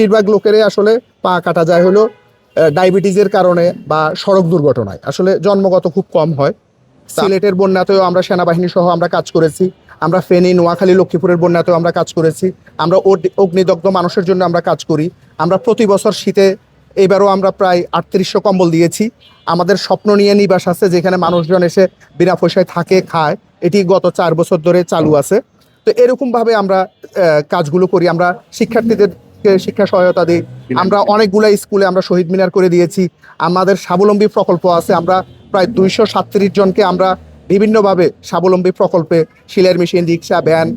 বেশিরভাগ লোকেরই আসলে পা কাটা যায় হলো ডায়াবেটিসের কারণে বা সড়ক দুর্ঘটনায়। আসলে জন্মগত খুব কম হয়। সিলেটের বন্যাতেও আমরা সেনাবাহিনী সহ আমরা কাজ করেছি। আমরা ফেনী, নোয়াখালী, লক্ষ্মীপুরের বন্যাতেও আমরা কাজ করেছি। আমরা অগ্নিদগ্ধ মানুষের জন্য আমরা কাজ করি। আমরা প্রতি বছর শীতে এবারও আমরা প্রায় ৩৮০০ কম্বল দিয়েছি। আমাদের স্বপ্ন নিয়ে নিবাস আছে, যেখানে মানুষজন এসে বিনা পয়সায় থাকে, খায়। এটি গত 4 বছর ধরে চালু আছে। তো এরকমভাবে আমরা কাজগুলো করি। আমরা শিক্ষার্থীদেরকে শিক্ষা সহায়তা দিই। আমরা অনেকগুলা স্কুলে আমরা শহীদ মিনার করে দিয়েছি। আমাদের স্বাবলম্বী প্রকল্প আছে। আমরা প্রায় 237 জনকে আমরা বিভিন্নভাবে স্বাবলম্বী প্রকল্পে সেলাই মেশিন, রিক্সা, ভ্যান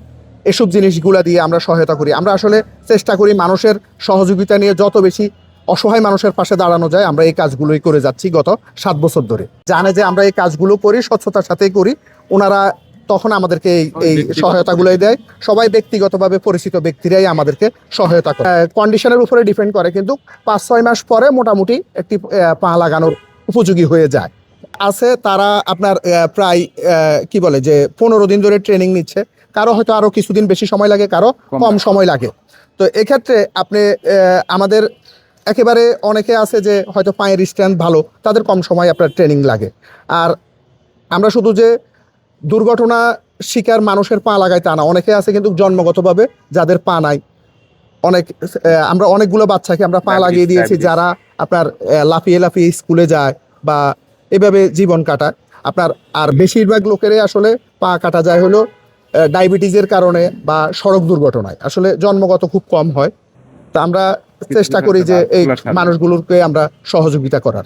এসব জিনিসগুলা দিয়ে আমরা সহায়তা করি। আমরা আসলে চেষ্টা করি মানুষের সহযোগিতা নিয়ে যত বেশি অসহায় মানুষের পাশে দাঁড়ানো যায়, আমরা এই কাজগুলোই করে যাচ্ছি গত 7 বছর ধরে। জানে যে আমরা এই কাজগুলো করি, স্বচ্ছতার সাথেই করি। ওনারা তখন আমাদেরকে এই সহায়তাগুলোই দেয়। সবাই ব্যক্তিগতভাবে পরিচিত ব্যক্তিরাই আমাদেরকে সহায়তা করে। কন্ডিশনের উপরে ডিপেন্ড করে, কিন্তু 5-6 মাস পরে মোটামুটি একটি পা লাগানোর উপযোগী হয়ে যায়। আছে তারা আপনার প্রায় কি বলে যে 15 দিন ধরে ট্রেনিং নিচ্ছে। কারো হয়তো আরো কিছুদিন বেশি সময় লাগে, কারো কম সময় লাগে। তো এক্ষেত্রে আপনি আমাদের একেবারে অনেকে আছে যে হয়তো পায়ের স্ট্রেংথ ভালো, তাদের কম সময় আপনার ট্রেনিং লাগে। আর আমরা শুধু যে দুর্ঘটনা শিকার মানুষের পা লাগাই তা না, অনেকে আছে কিন্তু জন্মগতভাবে যাদের পা নাই। আমরা অনেকগুলো বাচ্চাকে আমরা পা লাগিয়ে দিয়েছি, যারা আপনার লাফিয়ে লাফিয়ে স্কুলে যায় বা এভাবে জীবন কাটায় আপনার। আর বেশিরভাগ লোকেরই আসলে পা কাটা যায় হলো ডায়াবেটিসের কারণে বা সড়ক দুর্ঘটনায়। আসলে জন্মগত খুব কম হয়। তা আমরা চেষ্টা করি যে এই মানুষগুলোকে আমরা সহযোগিতা করার।